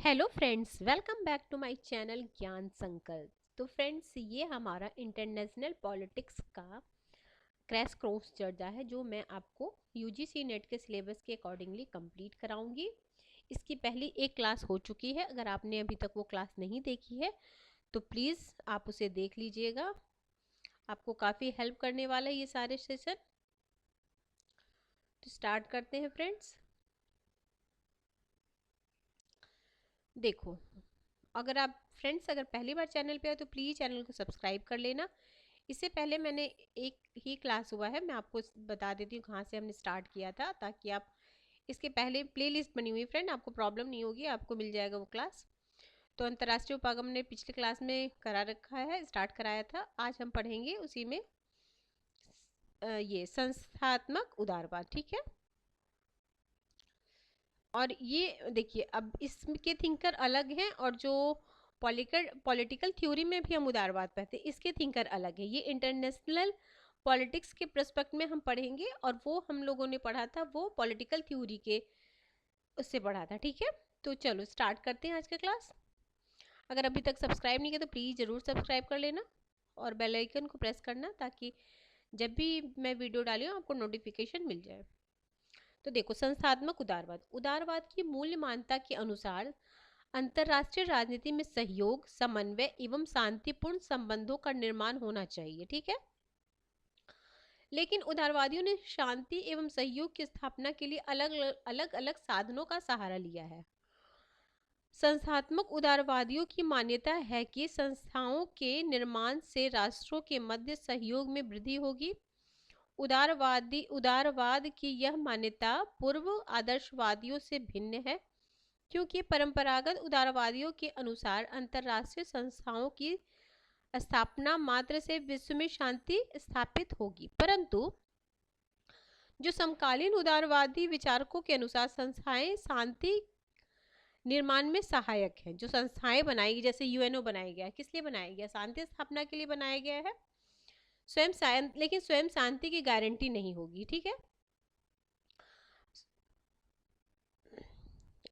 Hello friends, welcome back to my channel Gyan Sankalp. तो friends, ये हमारा इंटरनेशनल पॉलिटिक्स का क्रैश कोर्स चर्चा है जो मैं आपको यूजीसी नेट के सिलेबस के अकॉर्डिंगली कंप्लीट कराऊंगी। इसकी पहली एक क्लास हो चुकी है। अगर आपने अभी तक वो क्लास नहीं देखी है तो प्लीज़ आप उसे देख लीजिएगा। आपको काफ़ी हेल्प करने वाला है ये सारे सेशन। तो स्टार्ट करते हैं फ्रेंड्स। देखो, अगर पहली बार चैनल पे आए तो प्लीज़ चैनल को सब्सक्राइब कर लेना। इससे पहले मैंने एक ही क्लास हुआ है, मैं आपको बता देती हूँ कहाँ से हमने स्टार्ट किया था, ताकि आप इसके पहले प्लेलिस्ट बनी हुई फ्रेंड, आपको प्रॉब्लम नहीं होगी, आपको मिल जाएगा वो क्लास। तो अंतर्राष्ट्रीय उपागम ने पिछले क्लास में करा रखा है, स्टार्ट कराया था। आज हम पढ़ेंगे उसी में ये संस्थात्मक उदारवाद, ठीक है। और ये देखिए, अब इसके थिंकर अलग हैं, और जो पॉलिटिकल थ्योरी में भी हम उदारवाद पढ़ते हैं, इसके थिंकर अलग है। ये इंटरनेशनल पॉलिटिक्स के प्रस्पेक्ट में हम पढ़ेंगे, और वो हम लोगों ने पढ़ा था वो पॉलिटिकल थ्योरी के उससे पढ़ा था, ठीक है। तो चलो स्टार्ट करते हैं आज का क्लास। अगर अभी तक सब्सक्राइब नहीं किया तो प्लीज़ ज़रूर सब्सक्राइब कर लेना और बेल आइकन को प्रेस करना, ताकि जब भी मैं वीडियो डाली हूँ आपको नोटिफिकेशन मिल जाए। तो देखो, संस्थात्मक उदारवाद उदारवाद की मूल्य मान्यता के अनुसार अंतर्राष्ट्रीय राजनीति में सहयोग, समन्वय एवं शांतिपूर्ण संबंधों का निर्माण होना चाहिए, ठीक है। लेकिन उदारवादियों ने शांति एवं सहयोग की स्थापना के लिए अलग अलग साधनों का सहारा लिया है। संस्थात्मक उदारवादियों की मान्यता है कि संस्थाओं के निर्माण से राष्ट्रों के मध्य सहयोग में वृद्धि होगी। उदारवाद की यह मान्यता पूर्व आदर्शवादियों से भिन्न है, क्योंकि परंपरागत उदारवादियों के अनुसार अंतर्राष्ट्रीय संस्थाओं की स्थापना मात्र से विश्व में शांति स्थापित होगी, परंतु जो समकालीन उदारवादी विचारकों के अनुसार संस्थाएं शांति निर्माण में सहायक हैं। जो संस्थाएं बनाई गई, जैसे यूएनओ बनाया गया, किस लिए बनाया गया? शांति स्थापना के लिए बनाया गया है। लेकिन स्वयं शांति की गारंटी नहीं होगी, ठीक है।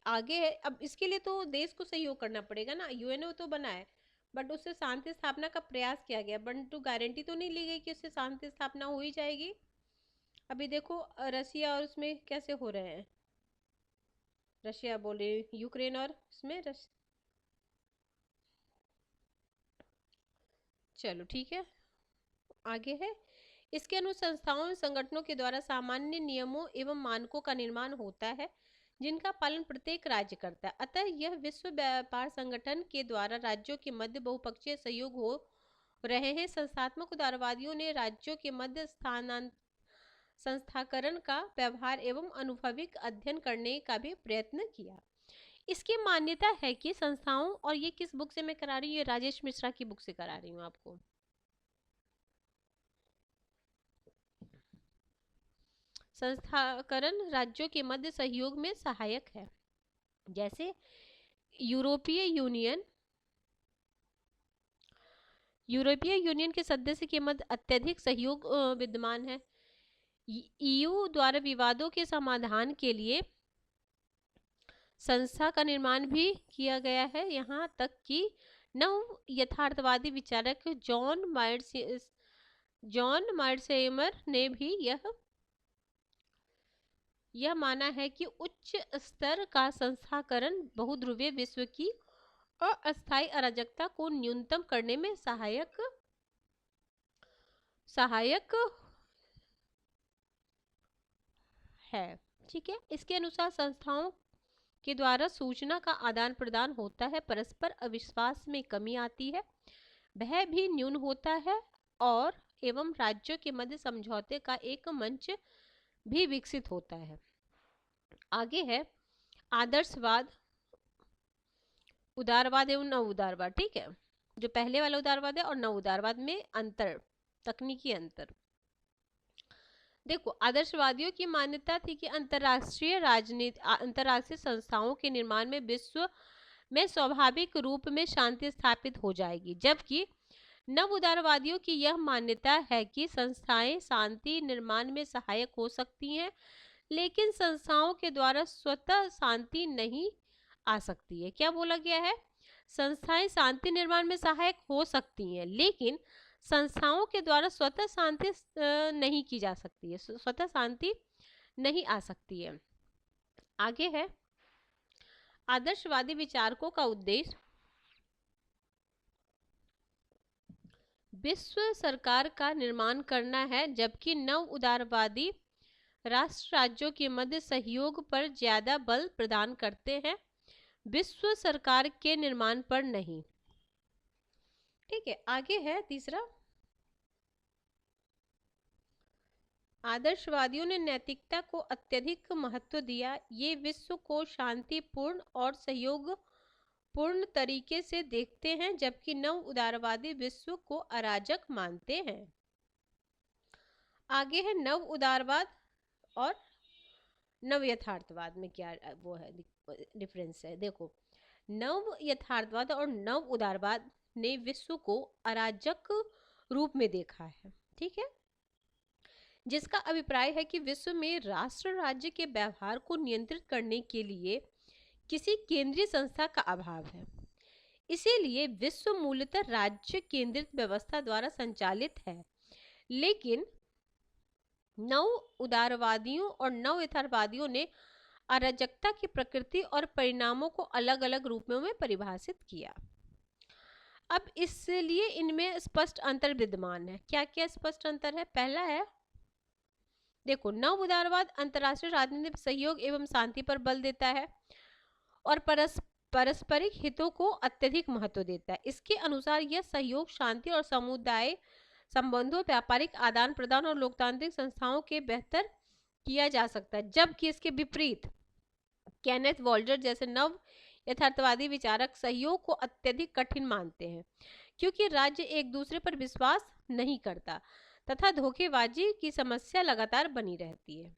आगे है, अब इसके लिए तो देश को सहयोग करना पड़ेगा ना। यूएनओ तो बना है, बट उससे शांति स्थापना का प्रयास किया गया, परंतु गारंटी तो नहीं ली गई कि उससे शांति स्थापना हो ही जाएगी। अभी देखो रसिया और उसमें कैसे हो रहे हैं। रशिया बोले यूक्रेन, और उसमें चलो ठीक है, आगे है। इसके अनुसार संस्थाओं और संगठनों के द्वारा सामान्य नियमों एवं मानकों का निर्माण होता है, जिनका पालन प्रत्येक राज्य करता है। अतः यह विश्व व्यापार संगठन के द्वारा राज्यों के मध्य बहुपक्षीय सहयोग हो रहे हैं। संस्थात्मक उदारवादियों ने राज्यों के मध्य संस्थाकरण का व्यवहार एवं अनुभविक अध्ययन करने का भी प्रयत्न किया। इसकी मान्यता है कि संस्थाओं, और ये किस बुक से मैं करा रही हूँ? ये राजेश मिश्रा की बुक से करा रही हूँ आपको। संस्थाकरण राज्यों के मध्य सहयोग में सहायक है। जैसे यूरोपीय यूनियन के सदस्य के मध्य अत्यधिक सहयोग विद्यमान है। ईयू द्वारा विवादों के समाधान के लिए संस्था का निर्माण भी किया गया है। यहाँ तक कि नव यथार्थवादी विचारक जॉन मार्सेमर ने भी यह माना है कि उच्च स्तर का संस्थाकरण बहुध्रुवीय विश्व की अस्थायी अराजकता को न्यूनतम करने में सहायक है, ठीक है। इसके अनुसार संस्थाओं के द्वारा सूचना का आदान प्रदान होता है, परस्पर अविश्वास में कमी आती है, भय भी न्यून होता है, और एवं राज्यों के मध्य समझौते का एक मंच भी विकसित होता है। आगे है आदर्शवाद, उदारवाद एवं नव उदारवाद, ठीक है। जो पहले वाला उदारवाद है और नव उदारवाद में अंतर, तकनीकी अंतर। देखो, आदर्शवादियों की मान्यता थी कि अंतरराष्ट्रीय संस्थाओं के निर्माण में विश्व में स्वाभाविक रूप में शांति स्थापित हो जाएगी, जबकि नव उदारवादियों की यह मान्यता है कि संस्थाएं शांति निर्माण में सहायक हो सकती हैं, लेकिन संस्थाओं के द्वारा स्वतः शांति नहीं आ सकती है। क्या बोला गया है? संस्थाएं शांति निर्माण में सहायक हो सकती हैं, लेकिन संस्थाओं के द्वारा स्वतः शांति नहीं की जा सकती है, स्वतः शांति नहीं आ सकती है। आगे है आदर्शवादी विचारकों का उद्देश्य विश्व सरकार का निर्माण करना है, जबकि नव उदारवादी राष्ट्र राज्यों के मध्य सहयोग पर ज्यादा बल प्रदान करते हैं, विश्व सरकार के निर्माण पर नहीं। ठीक है, आगे है तीसरा, आदर्शवादियों ने नैतिकता को अत्यधिक महत्व दिया। ये विश्व को शांतिपूर्ण और सहयोग पूर्ण तरीके से देखते हैं, जबकि नव उदारवादी विश्व को अराजक मानते हैं। आगे है नव उदारवाद और नव यथार्थवाद में क्या वो है, डिफरेंस है। देखो, नव यथार्थवाद और नव उदारवाद ने विश्व को अराजक रूप में देखा है, ठीक है, जिसका अभिप्राय है कि विश्व में राष्ट्र राज्य के व्यवहार को नियंत्रित करने के लिए किसी केंद्रीय संस्था का अभाव है। इसीलिए विश्व मूलतः राज्य केंद्रित व्यवस्था द्वारा संचालित है, लेकिन नव उदारवादियों और नव यथार्थवादियों ने अराजकता की प्रकृति और परिणामों को अलग अलग रूपों में परिभाषित किया। अब इसलिए इनमें स्पष्ट अंतर विद्यमान है। क्या क्या स्पष्ट अंतर है? पहला है, देखो, नव उदारवाद अंतर्राष्ट्रीय राजनीतिक सहयोग एवं शांति पर बल देता है और पारस्परिक हितों को अत्यधिक महत्व देता है। इसके अनुसार यह सहयोग शांति और समुदाय संबंधों, व्यापारिक आदान प्रदान और लोकतांत्रिक संस्थाओं के बेहतर किया जा सकता है, जबकि इसके विपरीत केनेथ वॉल्जर जैसे नव यथार्थवादी विचारक सहयोग को अत्यधिक कठिन मानते हैं, क्योंकि राज्य एक दूसरे पर विश्वास नहीं करता तथा धोखेबाजी की समस्या लगातार बनी रहती है।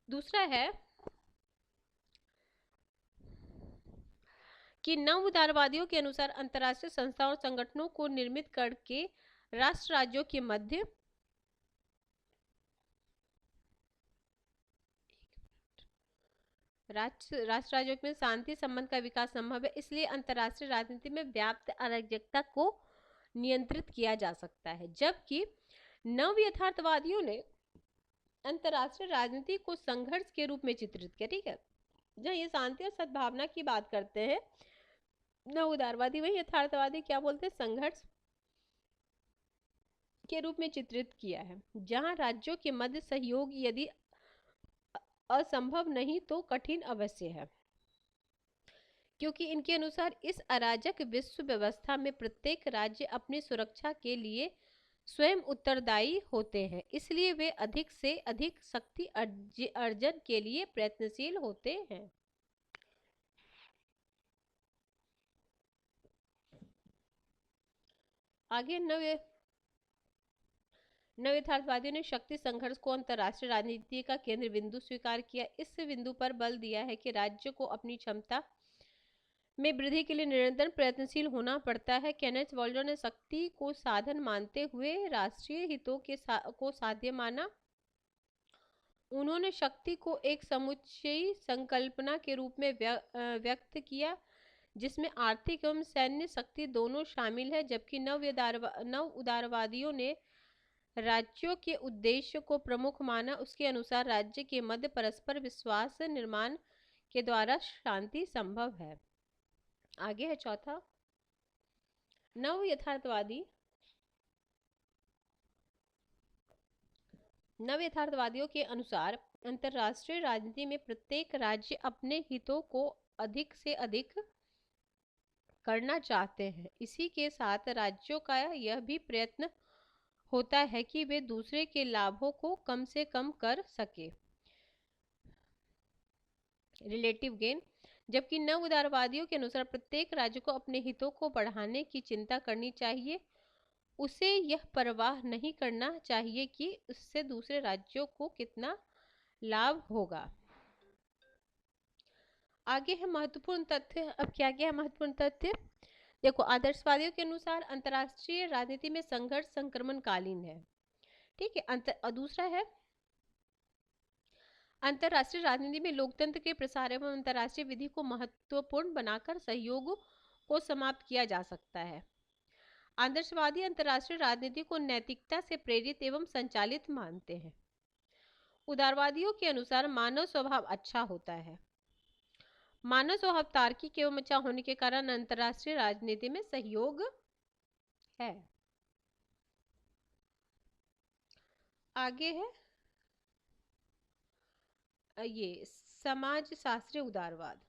दूसरा है कि नव उदारवादियों के अनुसार अंतर्राष्ट्रीय संस्थाओं और संगठनों को निर्मित करके राष्ट्र राज्यों के मध्य राष्ट्र राज्यों में शांति संबंध का विकास संभव है। इसलिए अंतर्राष्ट्रीय राजनीति में व्याप्त अराजकता को नियंत्रित किया जा सकता है, जबकि नव यथार्थवादियों ने अंतर्राष्ट्रीय राजनीति को संघर्ष के रूप में चित्रित किया। ठीक है, जहाँ ये शांति और सद्भावना की बात करते हैं नव उदारवादी, वही यथार्थवादी क्या बोलते हैं? संघर्ष के रूप में चित्रित किया है, जहां राज्यों के मध्य सहयोग यदि असंभव नहीं तो कठिन अवश्य है, क्योंकि इनके अनुसार इस अराजक विश्व व्यवस्था में प्रत्येक राज्य अपनी सुरक्षा के लिए स्वयं उत्तरदायी होते हैं, इसलिए वे अधिक से अधिक शक्ति अर्जन के लिए प्रयत्नशील होते हैं। आगे नव यथार्थवादियों ने शक्ति संघर्ष को अंतर्राष्ट्रीय राजनीति का केंद्र बिंदु स्वीकार किया। इस बिंदु पर बल दिया है कि राज्य को अपनी क्षमता में वृद्धि के लिए निरंतर प्रयत्नशील होना पड़ता है। केनेथ वॉल्जर ने शक्ति को साधन मानते हुए राष्ट्रीय हितों को साध्य माना। उन्होंने शक्ति को एक समुच्चयी संकल्पना के रूप में व्यक्त किया, जिसमें आर्थिक एवं सैन्य शक्ति दोनों शामिल है, जबकि नव उदारवादियों ने राज्यों के उद्देश्य को प्रमुख माना। उसके अनुसार राज्य के मध्य परस्पर विश्वास निर्माण के द्वारा शांति संभव है। आगे है चौथा, नव यथार्थवादियों के अनुसार अंतर्राष्ट्रीय राजनीति में प्रत्येक राज्य अपने हितों को अधिक से अधिक करना चाहते हैं। इसी के साथ राज्यों का यह भी प्रयत्न होता है कि वे दूसरे के लाभों को कम से कम कर सके, रिलेटिव गेन, जबकि नव उदारवादियों के अनुसार प्रत्येक राज्य को अपने हितों को बढ़ाने की चिंता करनी चाहिए। उसे यह परवाह नहीं करना चाहिए कि उससे दूसरे राज्यों को कितना लाभ होगा। आगे है महत्वपूर्ण तथ्य। अब क्या क्या है महत्वपूर्ण तथ्य? देखो, आदर्शवादियों के अनुसार अंतर्राष्ट्रीय राजनीति में संघर्ष संक्रमणकालीन है। ठीक है, दूसरा है अंतर्राष्ट्रीय राजनीति में लोकतंत्र के प्रसार एवं अंतर्राष्ट्रीय विधि को महत्वपूर्ण बनाकर सहयोग को समाप्त किया जा सकता है। आदर्शवादी अंतर्राष्ट्रीय राजनीति को नैतिकता से प्रेरित एवं संचालित मानते हैं। उदारवादियों के अनुसार मानव स्वभाव अच्छा होता है। मानव स्वभाव तार्किक एवं अच्छा होने के कारण अंतर्राष्ट्रीय राजनीति में सहयोग है। आगे है ये समाज शास्त्रीय उदारवाद।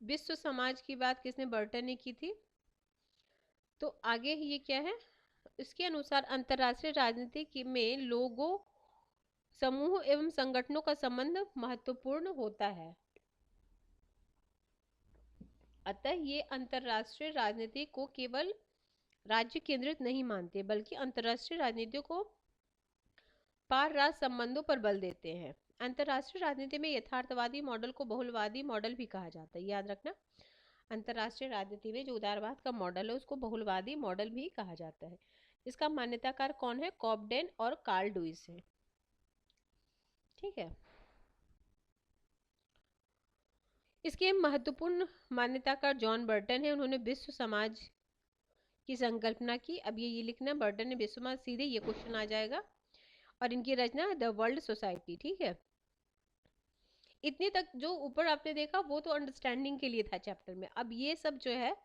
विश्व समाज की बात किसने, बर्टन ने की थी। तो आगे ये क्या है, इसके अनुसार अंतर्राष्ट्रीय राजनीति में लोगों, समूह एवं संगठनों का संबंध महत्वपूर्ण होता है। अतः ये अंतर्राष्ट्रीय राजनीति को केवल राज्य केंद्रित नहीं मानते, बल्कि अंतर्राष्ट्रीय राजनीति को पार राज्य संबंधों पर बल देते हैं। अंतर्राष्ट्रीय राजनीति में यथार्थवादी मॉडल को बहुलवादी मॉडल भी कहा जाता है, याद रखना। अंतर्राष्ट्रीय राजनीति में जो उदारवाद का मॉडल है उसको बहुलवादी मॉडल भी कहा जाता है। इसका मान्यताकार कौन है, कॉबडेन और कार्ल डुइस है। ठीक है, इसके महत्वपूर्ण मान्यताकार जॉन बर्टन है। उन्होंने विश्व समाज की संकल्पना की। अब ये लिखना, बर्टन ने विश्व समाज, सीधे ये क्वेश्चन आ जाएगा। और इनकी रचना द वर्ल्ड सोसाइटी। ठीक है, इतने तक जो ऊपर आपने देखा वो तो अंडरस्टैंडिंग के लिए था चैप्टर में। अब ये सब जो है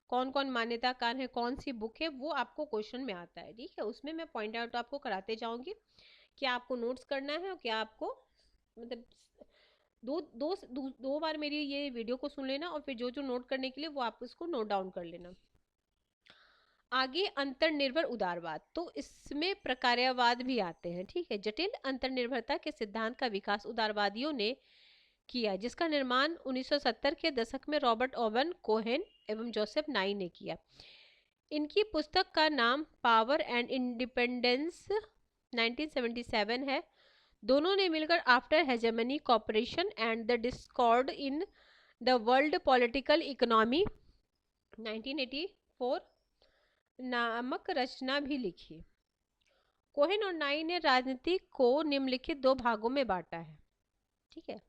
कौन कौन मान्यताकार है, कौन सी बुक है, वो आपको क्वेश्चन में आता है। ठीक है, उसमें मैं पॉइंट आउट आपको कराते जाऊंगी। क्या आपको नोट्स करना है और क्या आपको मतलब दो बार मेरी ये वीडियो को सुन लेना, और फिर जो जो नोट करने के लिए वो आप उसको नोट डाउन कर लेना। आगे अंतर्निर्भर उदारवाद, तो इसमें प्रकार्यवाद भी आते हैं। ठीक है, जटिल अंतर्निर्भरता के सिद्धांत का विकास उदारवादियों ने किया, जिसका निर्माण 1970 के दशक में रॉबर्ट ओवन कोहेन एवं जोसेफ नाई ने किया। इनकी पुस्तक का नाम पावर एंड इंडिपेंडेंस 1977 है। दोनों ने मिलकर after hegemony, cooperation and the Discord in the world political economy 1984 नामक रचना भी लिखी। कोहेन और नाई ने राजनीति को निम्नलिखित दो भागों में बांटा है। ठीक है,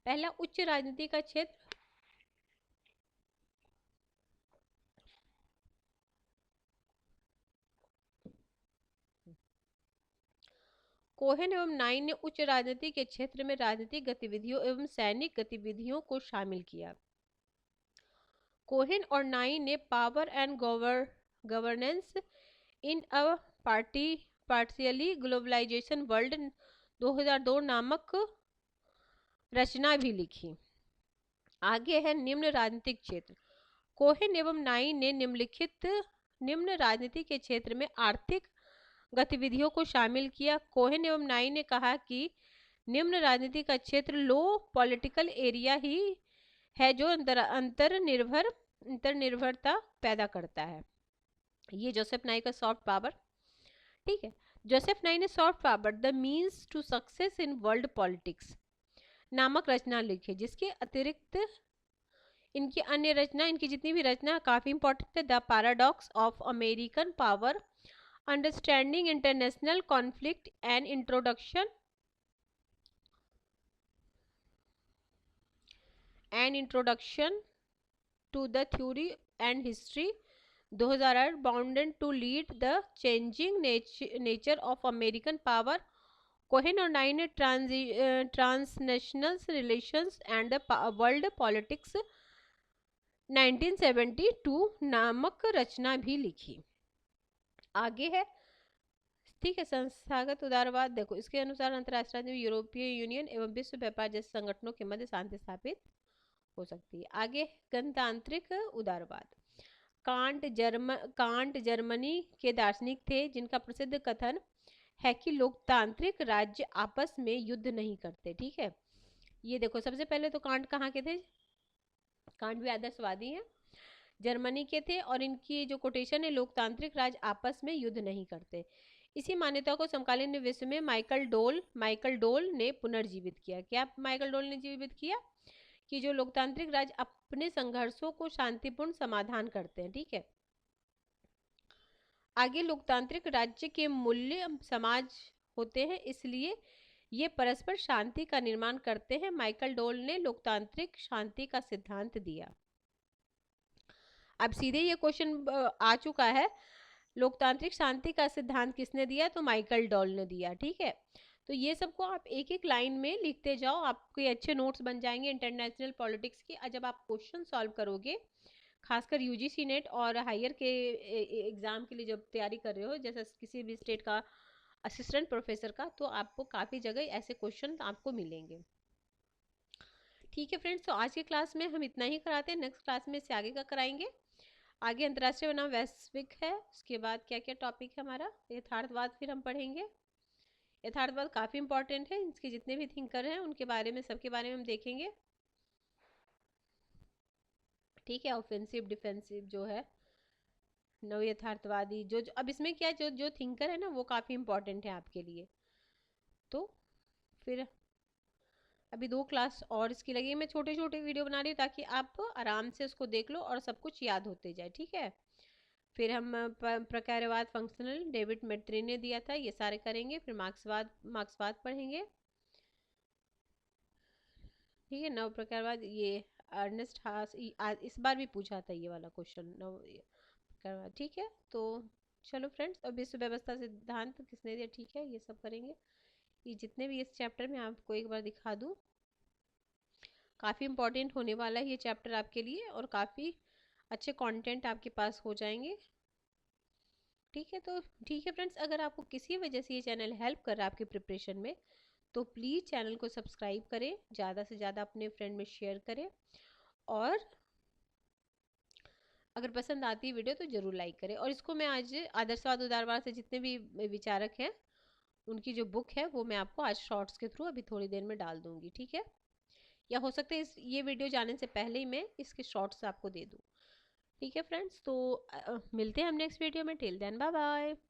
पहला उच्च राजनीति का क्षेत्र, कोहेन एवं नाई ने उच्च राजनीति के क्षेत्र में राजनीतिक गतिविधियों एवं सैनिक गतिविधियों को शामिल किया। कोहेन और नाई ने power and governance in a partially globalization world 2002 नामक रचना भी लिखी। आगे है निम्न राजनीतिक क्षेत्र। कोहेन एवं नाई ने निम्न राजनीति के क्षेत्र में आर्थिक गतिविधियों को शामिल किया। कोहेन एवं नाई ने कहा कि निम्न राजनीति का क्षेत्र लो पॉलिटिकल एरिया ही है जो अंतर्निर्भरता पैदा करता है। ये जोसेफ नाई का सॉफ्ट पावर। ठीक है, जोसेफ नाई ने soft power the means to success in world politics नामक रचना लिखी, जिसके अतिरिक्त इनकी अन्य रचना, इनकी जितनी भी रचना काफी इंपॉर्टेंट है। The paradox of American power, understanding international conflict and introduction to the theory and history 2008 bounded to lead the changing nature of American power. Cohen और नाई ने transnational relations and the world politics 1972 नामक रचना भी लिखी। आगे है, ठीक है, संस्थागत उदारवाद। देखो, इसके अनुसार अंतर्राष्ट्रीय यूरोपीय यूनियन एवं विश्व व्यापार जैसे संगठनों के मध्य शांति स्थापित हो सकती है। आगे गणतांत्रिक उदारवाद। कांट जर्मनी के दार्शनिक थे, जिनका प्रसिद्ध कथन है कि लोकतांत्रिक राज्य आपस में युद्ध नहीं करते। ठीक है, ये देखो, सबसे पहले तो कांट कहाँ के थे, कांट भी आदर्शवादी हैं, जर्मनी के थे, और इनकी जो कोटेशन है, लोकतांत्रिक राज्य आपस में युद्ध नहीं करते। इसी मान्यता को समकालीन विश्व में माइकल डोल ने पुनर्जीवित किया। क्या माइकल डोल ने जीवित किया कि जो लोकतांत्रिक राज्य अपने संघर्षों को शांतिपूर्ण समाधान करते हैं। ठीक है, आगे लोकतांत्रिक राज्य के मूल्य समाज होते हैं, इसलिए ये परस्पर शांति का निर्माण करते हैं। माइकल डोल ने लोकतांत्रिक शांति का सिद्धांत दिया। अब सीधे ये क्वेश्चन आ चुका है, लोकतांत्रिक शांति का सिद्धांत किसने दिया? तो माइकल डोल ने दिया। ठीक है, तो ये सबको आप एक एक लाइन में लिखते जाओ, आपके अच्छे नोट्स बन जाएंगे इंटरनेशनल पॉलिटिक्स के। जब आप क्वेश्चन सॉल्व करोगे, खासकर यूजीसी नेट और हायर के एग्जाम के लिए जब तैयारी कर रहे हो, जैसे किसी भी स्टेट का असिस्टेंट प्रोफेसर का, तो आपको काफ़ी जगह ऐसे क्वेश्चन आपको मिलेंगे। ठीक है फ्रेंड्स, तो आज की क्लास में हम इतना ही कराते हैं। नेक्स्ट क्लास में इससे आगे का कराएंगे। आगे अंतर्राष्ट्रीय बनाम वैश्विक है, उसके बाद क्या क्या टॉपिक है हमारा, यथार्थवाद फिर हम पढ़ेंगे। यथार्थवाद काफ़ी इंपॉर्टेंट है, इसके जितने भी थिंकर हैं उनके बारे में, सबके बारे में हम देखेंगे। ठीक है, ऑफेंसिव डिफेंसिव जो है, नव यथार्थवादी, जो अब इसमें क्या जो जो थिंकर है ना, वो काफ़ी इंपॉर्टेंट है आपके लिए। तो फिर अभी 2 क्लास और इसकी लगी, मैं छोटे छोटे वीडियो बना रही हूँ ताकि आप आराम से उसको देख लो और सब कुछ याद होते जाए। ठीक है, फिर हम प्रकारवाद, फंक्शनल, डेविड मेट्री ने दिया था, ये सारे करेंगे। फिर मार्क्सवाद पढ़ेंगे। ठीक है, नव प्रकारवाद, ये अर्नेस्ट हास, इस बार भी पूछा था ये वाला क्वेश्चन, नव प्रकारवाद। ठीक है, तो चलो फ्रेंड्स, अब इस व्यवस्था सिद्धांत किसने दिया, ठीक है, ये सब करेंगे। ये जितने भी इस चैप्टर में आपको एक बार दिखा दूँ, काफ़ी इंपॉर्टेंट होने वाला है ये चैप्टर आपके लिए, और काफ़ी अच्छे कंटेंट आपके पास हो जाएंगे। ठीक है, तो ठीक है फ्रेंड्स, अगर आपको किसी वजह से ये चैनल हेल्प कर रहा है आपके प्रिपरेशन में, तो प्लीज़ चैनल को सब्सक्राइब करें, ज़्यादा से ज़्यादा अपने फ्रेंड में शेयर करें, और अगर पसंद आती है वीडियो तो ज़रूर लाइक करें। और इसको मैं आज आदर्शवाद उदारवाद से जितने भी विचारक हैं उनकी जो बुक है वो मैं आपको आज शॉर्ट्स के थ्रू अभी थोड़ी देर में डाल दूंगी। ठीक है, या हो सकता है ये वीडियो जाने से पहले ही मैं इसके शॉर्ट्स आपको दे दूँ। ठीक है फ्रेंड्स, तो मिलते हैं हम नेक्स्ट वीडियो में। Till then bye bye.